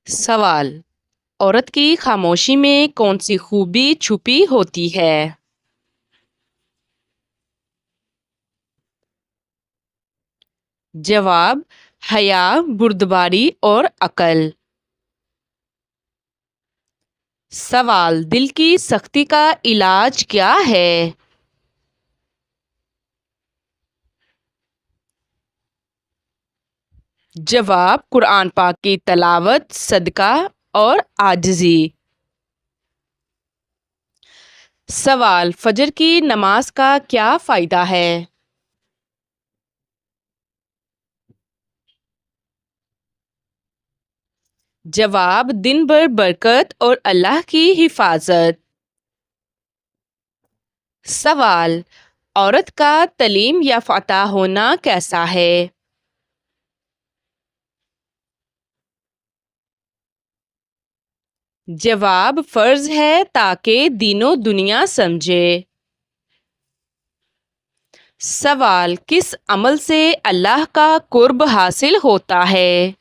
سوال: عورت کی خاموشی میں کون سی خوبی چھپی ہوتی ہے؟ جواب: حیا، بردباری اور عقل۔ سوال: دل کی سختی کا علاج کیا ہے؟ جواب: قرآن پاک کی تلاوت، صدقہ اور عاجزی۔ سوال: فجر کی نماز کا کیا فائدہ ہے؟ جواب: دن بھر برکت اور اللہ کی حفاظت۔ سوال: عورت کا تعلیم یافتہ ہونا کیسا ہے؟ جواب: فرض ہے تاکہ دین و دنیا سمجھے۔ سوال: کس عمل سے اللہ کا قرب حاصل ہوتا ہے؟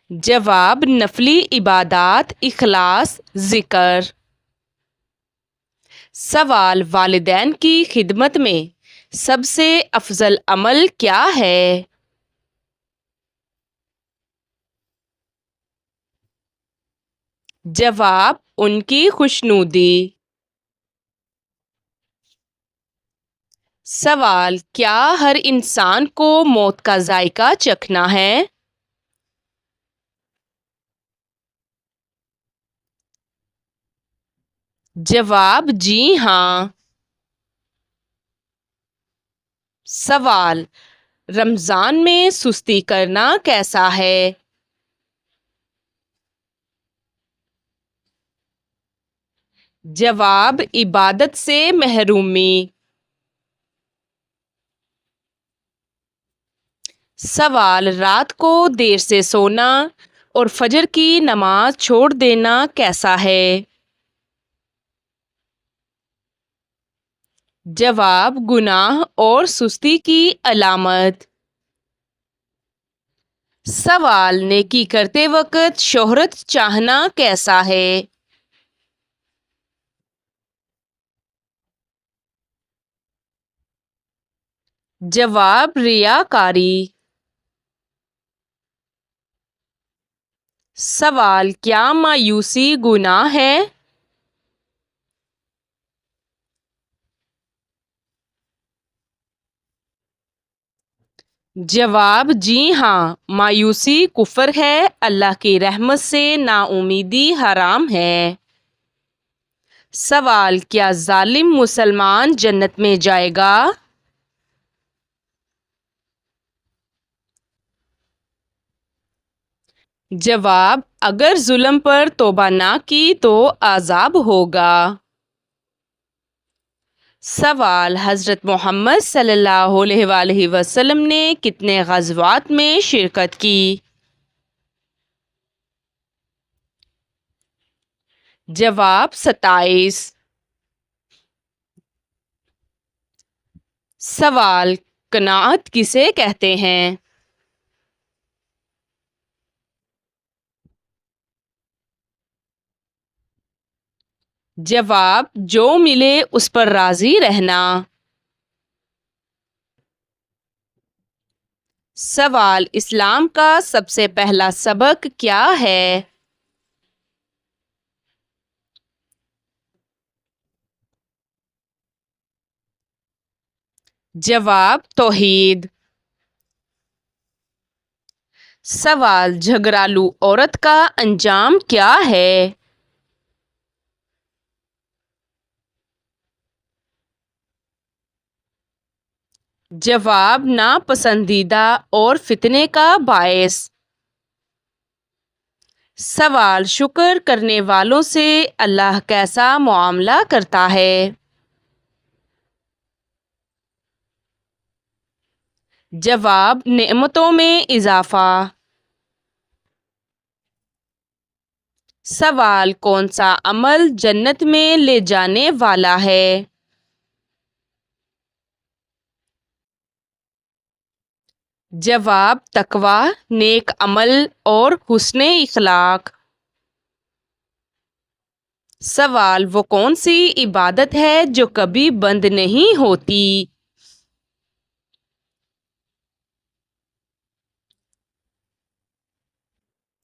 جواب: نفلی عبادات، اخلاص، ذکر۔ سوال: والدین کی خدمت میں سب سے افضل عمل کیا ہے؟ جواب: ان کی خوشنودی۔ سوال: کیا ہر انسان کو موت کا ذائقہ چکھنا ہے؟ جواب: جی ہاں۔ سوال: رمضان میں سستی کرنا کیسا ہے؟ جواب: عبادت سے محرومی۔ سوال: رات کو دیر سے سونا اور فجر کی نماز چھوڑ دینا کیسا ہے؟ جواب: گناہ اور سستی کی علامت۔ سوال: نیکی کرتے وقت شہرت چاہنا کیسا ہے؟ جواب: ریاکاری۔ سوال: کیا مایوسی گناہ ہے؟ جواب: جی ہاں، مایوسی کفر ہے، اللہ کی رحمت سے نا امیدی حرام ہے۔ سوال: کیا ظالم مسلمان جنت میں جائے گا؟ جواب: اگر ظلم پر توبہ نہ کی تو عذاب ہوگا۔ سوال: حضرت محمد صلی اللہ علیہ وآلہ وسلم نے کتنے غزوات میں شرکت کی؟ جواب: 27۔ سوال: قناعت کسے کہتے ہیں؟ جواب: جو ملے اس پر راضی رہنا۔ سوال: اسلام کا سب سے پہلا سبق کیا ہے؟ جواب: توحید۔ سوال: جھگڑالو عورت کا انجام کیا ہے؟ جواب: ناپسندیدہ اور فتنے کا باعث۔ سوال: شکر کرنے والوں سے اللہ کیسا معاملہ کرتا ہے؟ جواب: نعمتوں میں اضافہ۔ سوال: کون سا عمل جنت میں لے جانے والا ہے؟ جواب تقوی، نیک عمل اور حسن اخلاق۔ سوال وہ کون سی عبادت ہے جو کبھی بند نہیں ہوتی؟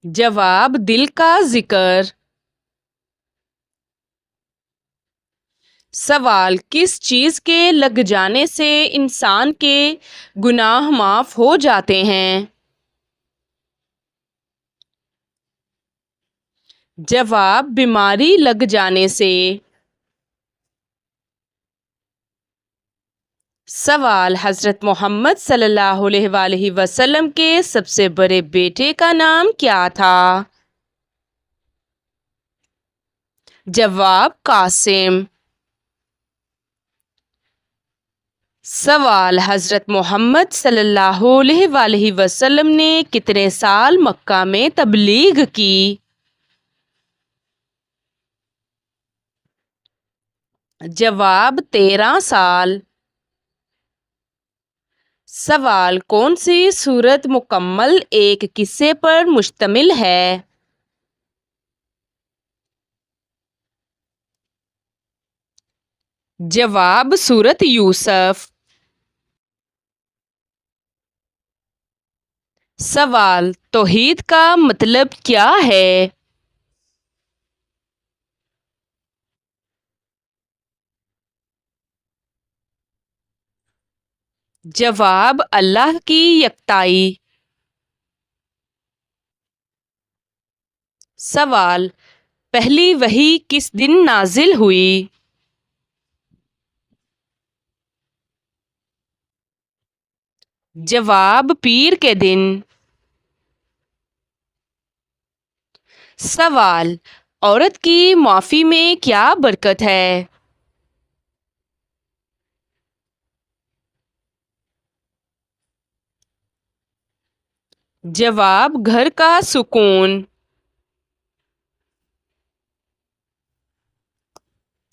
جواب دل کا ذکر۔ سوال کس چیز کے لگ جانے سے انسان کے گناہ معاف ہو جاتے ہیں؟ جواب بیماری لگ جانے سے۔ سوال حضرت محمد صلی اللہ علیہ وآلہ وسلم کے سب سے بڑے بیٹے کا نام کیا تھا؟ جواب قاسم۔ سوال حضرت محمد صلی اللہ علیہ وآلہ وسلم نے کتنے سال مکہ میں تبلیغ کی؟ جواب 13 سال۔ سوال کون سی سورت مکمل ایک قصے پر مشتمل ہے؟ جواب سورت یوسف۔ سوال توحید کا مطلب کیا ہے؟ جواب اللہ کی یکتائی۔ سوال پہلی وحی کس دن نازل ہوئی؟ جواب پیر کے دن۔ سوال عورت کی معافی میں کیا برکت ہے؟ جواب گھر کا سکون۔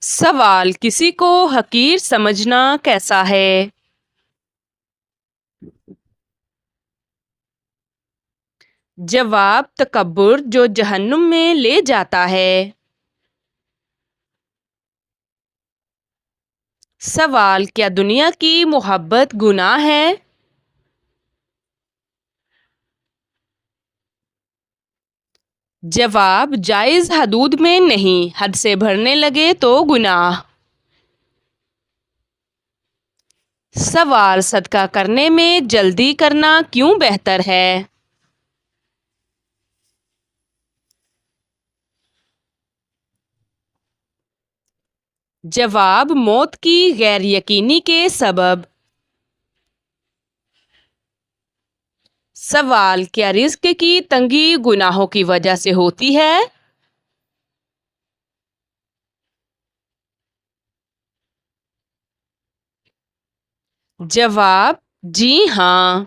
سوال کسی کو حقیر سمجھنا کیسا ہے؟ جواب تکبر جو جہنم میں لے جاتا ہے۔ سوال کیا دنیا کی محبت گناہ ہے؟ جواب جائز حدود میں نہیں، حد سے بڑھنے لگے تو گناہ۔ سوال صدقہ کرنے میں جلدی کرنا کیوں بہتر ہے؟ جواب موت کی غیر یقینی کے سبب۔ سوال کیا رزق کی تنگی گناہوں کی وجہ سے ہوتی ہے؟ جواب جی ہاں۔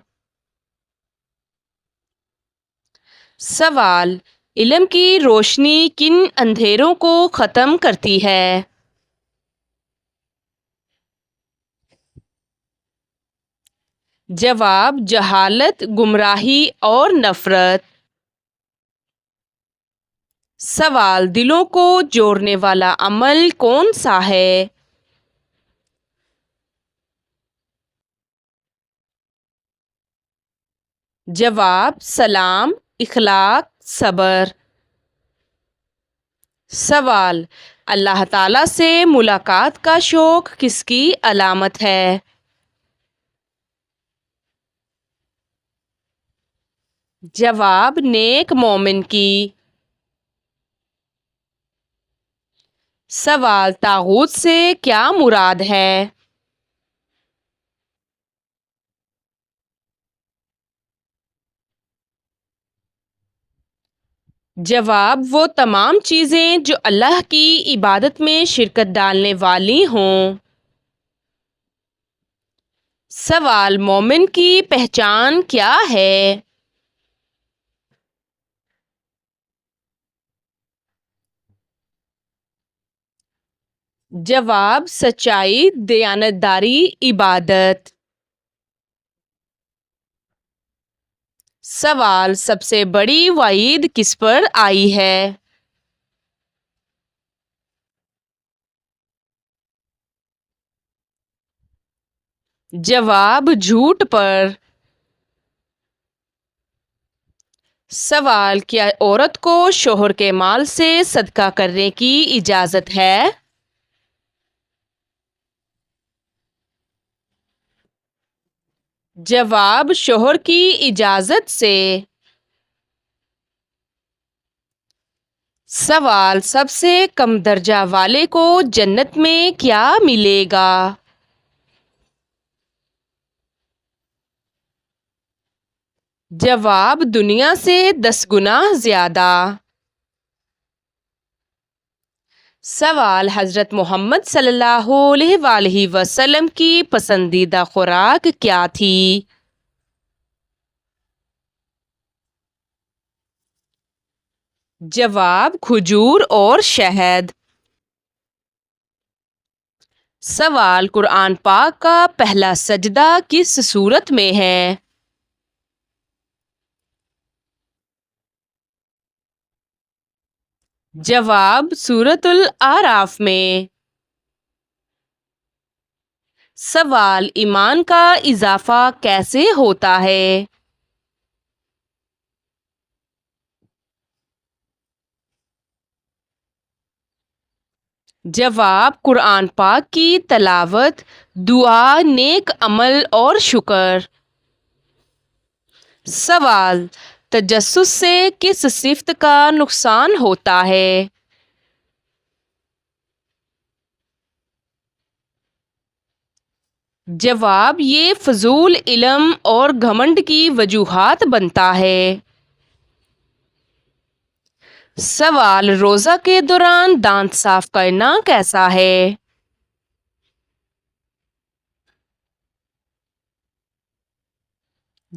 سوال علم کی روشنی کن اندھیروں کو ختم کرتی ہے؟ جواب جہالت، گمراہی اور نفرت۔ سوال دلوں کو جوڑنے والا عمل کون سا ہے؟ جواب سلام، اخلاق، صبر۔ سوال اللہ تعالی سے ملاقات کا شوق کس کی علامت ہے؟ جواب نیک مومن کی۔ سوال طاغوت سے کیا مراد ہے؟ جواب وہ تمام چیزیں جو اللہ کی عبادت میں شرکت ڈالنے والی ہوں۔ سوال مومن کی پہچان کیا ہے؟ جواب سچائی، دیانتداری، عبادت۔ سوال: سب سے بڑی وعید کس پر آئی ہے؟ جواب: جھوٹ پر۔ سوال: کیا عورت کو شوہر کے مال سے صدقہ کرنے کی اجازت ہے؟ جواب: شوہر کی اجازت سے۔ سوال: سب سے کم درجہ والے کو جنت میں کیا ملے گا؟ جواب: دنیا سے 10 گنا زیادہ۔ سوال: حضرت محمد صلی اللہ علیہ وآلہ وسلم کی پسندیدہ خوراک کیا تھی؟ جواب: کھجور اور شہد۔ سوال: قرآن پاک کا پہلا سجدہ کس سورت میں ہے؟ جواب: سورۃ الاعراف میں۔ سوال: ایمان کا اضافہ کیسے ہوتا ہے؟ جواب: قرآن پاک کی تلاوت، دعا، نیک عمل اور شکر۔ سوال: تجسس سے کس صفت کا نقصان ہوتا ہے؟ جواب: یہ فضول علم اور گھمنڈ کی وجوہات بنتا ہے۔ سوال: روزہ کے دوران دانت صاف کرنا کیسا ہے؟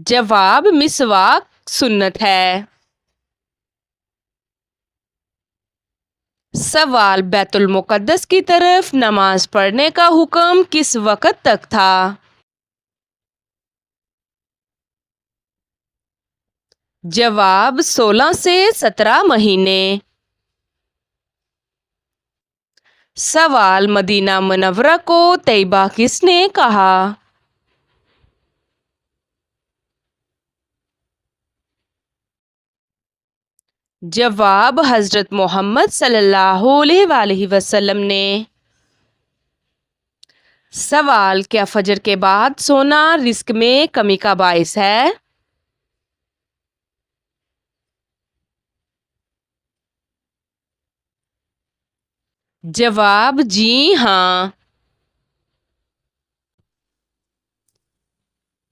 جواب: مسواک سنت ہے۔ سوال: بیت المقدس کی طرف نماز پڑھنے کا حکم کس وقت تک تھا؟ جواب: 16 سے 17 مہینے۔ سوال: مدینہ منورہ کو طیبہ کس نے کہا؟ جواب: حضرت محمد صلی اللہ علیہ وآلہ وسلم نے۔ سوال: کیا فجر کے بعد سونا رزق میں کمی کا باعث ہے؟ جواب: جی ہاں۔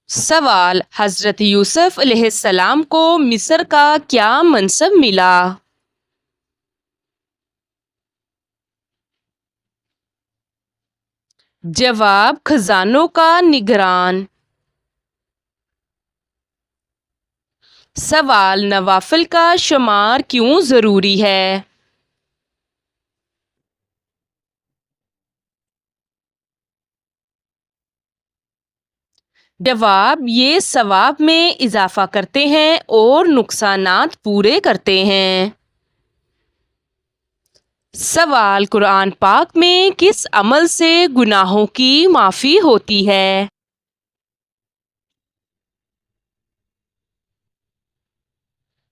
سوال: حضرت یوسف علیہ السلام کو مصر کا کیا منصب ملا؟ جواب: خزانوں کا نگران۔ سوال: نوافل کا شمار کیوں ضروری ہے؟ جواب: یہ ثواب میں اضافہ کرتے ہیں اور نقصانات پورے کرتے ہیں۔ سوال: قرآن پاک میں کس عمل سے گناہوں کی معافی ہوتی ہے؟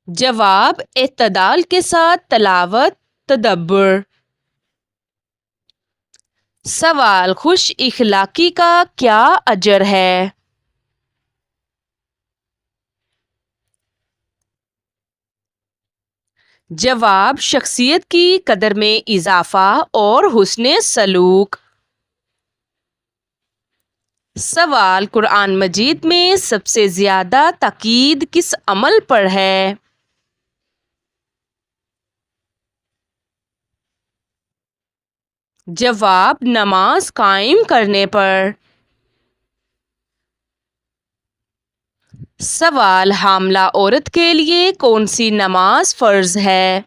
جواب: اعتدال کے ساتھ تلاوت، تدبر۔ سوال: خوش اخلاقی کا کیا اجر ہے؟ جواب: شخصیت کی قدر میں اضافہ اور حسن سلوک۔ سوال: قرآن مجید میں سب سے زیادہ تاکید کس عمل پر ہے؟ جواب: نماز قائم کرنے پر۔ سوال: حاملہ عورت کے لیے کون سی نماز فرض ہے؟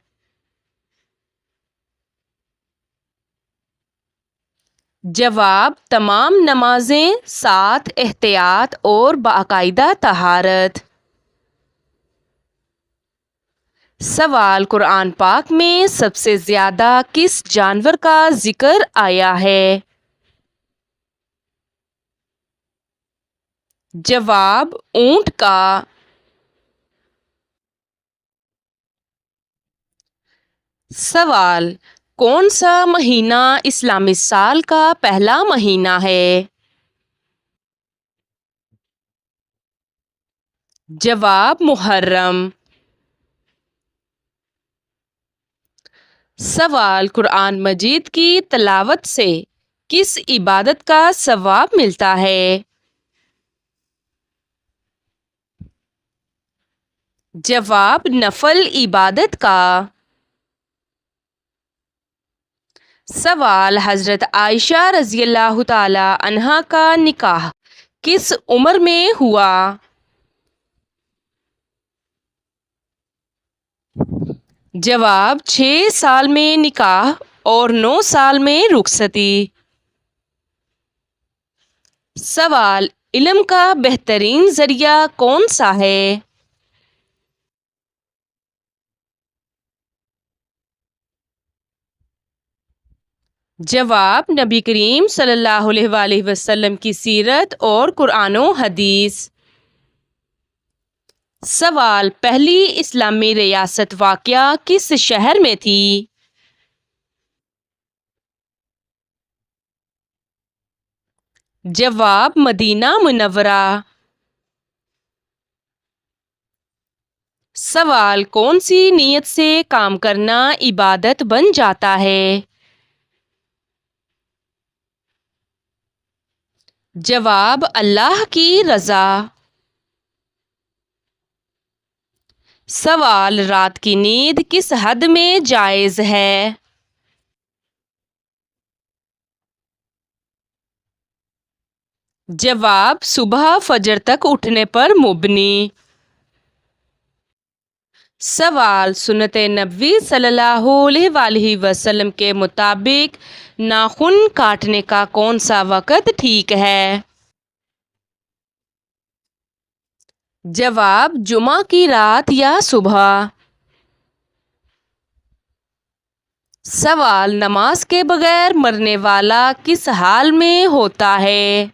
جواب: تمام نمازیں، ساتھ احتیاط اور باقاعدہ طہارت۔ سوال، قرآن پاک میں سب سے زیادہ کس جانور کا ذکر آیا ہے؟ جواب، اونٹ کا۔ سوال، کون سا مہینہ اسلامی سال کا پہلا مہینہ ہے؟ جواب، محرم۔ سوال، قرآن مجید کی تلاوت سے کس عبادت کا ثواب ملتا ہے؟ جواب، نفل عبادت کا۔ سوال، حضرت عائشہ رضی اللہ تعالی عنہا کا نکاح کس عمر میں ہوا؟ جواب، 6 سال میں نکاح اور 9 سال میں رخصتی۔ سوال، علم کا بہترین ذریعہ کون سا ہے؟ جواب، نبی کریم صلی اللہ علیہ وآلہ وسلم کی سیرت اور قرآن و حدیث۔ سوال، پہلی اسلامی ریاست واقع کس شہر میں تھی؟ جواب، مدینہ منورہ۔ سوال، کون سی نیت سے کام کرنا عبادت بن جاتا ہے؟ جواب، اللہ کی رضا۔ سوال، رات کی نیند کس حد میں جائز ہے؟ جواب، صبح فجر تک اٹھنے پر مبنی۔ سوال، سنت نبوی صلی اللہ علیہ وآلہ وسلم کے مطابق ناخن کاٹنے کا کون سا وقت ٹھیک ہے؟ جواب، جمعہ کی رات یا صبح۔ سوال، نماز کے بغیر مرنے والا کس حال میں ہوتا ہے؟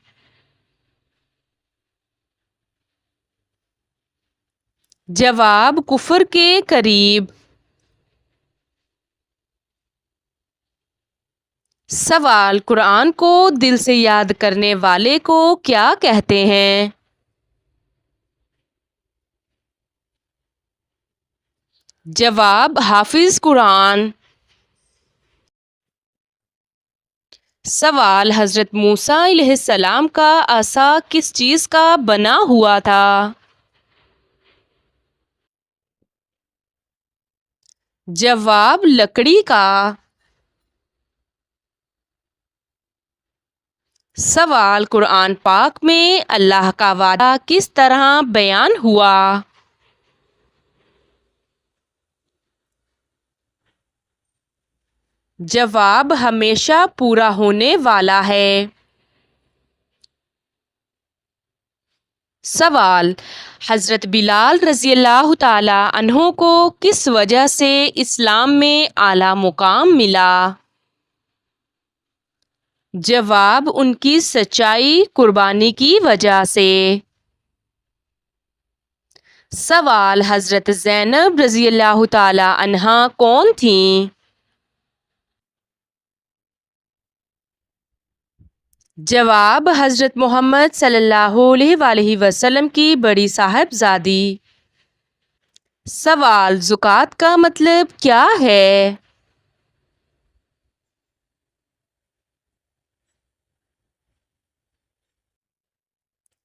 جواب، کفر کے قریب۔ سوال، قرآن کو دل سے یاد کرنے والے کو کیا کہتے ہیں؟ جواب، حافظ قرآن۔ سوال، حضرت موسیٰ علیہ السلام کا عصا کس چیز کا بنا ہوا تھا؟ جواب، لکڑی کا۔ سوال، قرآن پاک میں اللہ کا وعدہ کس طرح بیان ہوا؟ جواب، ہمیشہ پورا ہونے والا ہے۔ سوال، حضرت بلال رضی اللہ تعالی عنہ کو کس وجہ سے اسلام میں اعلیٰ مقام ملا؟ جواب، ان کی سچائی، قربانی کی وجہ سے۔ سوال، حضرت زینب رضی اللہ تعالی عنہا کون تھیں؟ جواب، حضرت محمد صلی اللہ علیہ وآلہ وسلم کی بڑی صاحبزادی۔ سوال، زکوٰۃ کا مطلب کیا ہے؟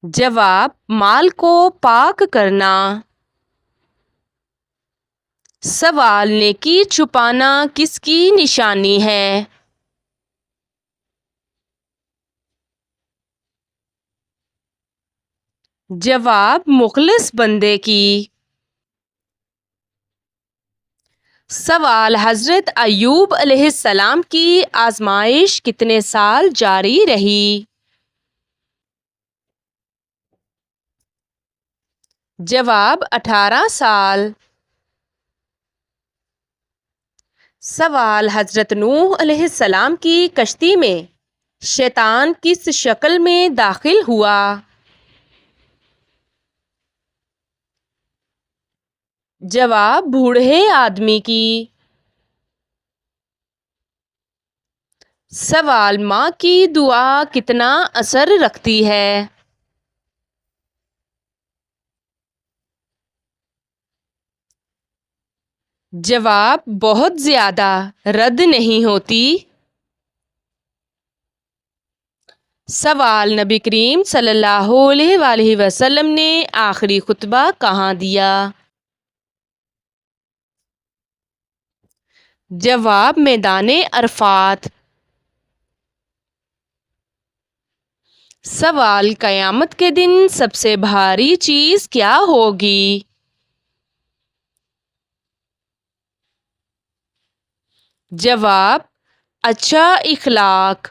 جواب، مال کو پاک کرنا۔ سوال، نیکی چھپانا کس کی نشانی ہے؟ جواب، مخلص بندے کی۔ سوال، حضرت ایوب علیہ السلام کی آزمائش کتنے سال جاری رہی؟ جواب، 18 سال۔ سوال: حضرت نوح علیہ السلام کی کشتی میں شیطان کس شکل میں داخل ہوا؟ جواب: بوڑھے آدمی کی۔ سوال: ماں کی دعا کتنا اثر رکھتی ہے؟ جواب: بہت زیادہ، رد نہیں ہوتی۔ سوال: نبی کریم صلی اللہ علیہ وآلہ وسلم نے آخری خطبہ کہاں دیا؟ جواب: میدان عرفات۔ سوال: قیامت کے دن سب سے بھاری چیز کیا ہوگی؟ جواب: اچھا اخلاق۔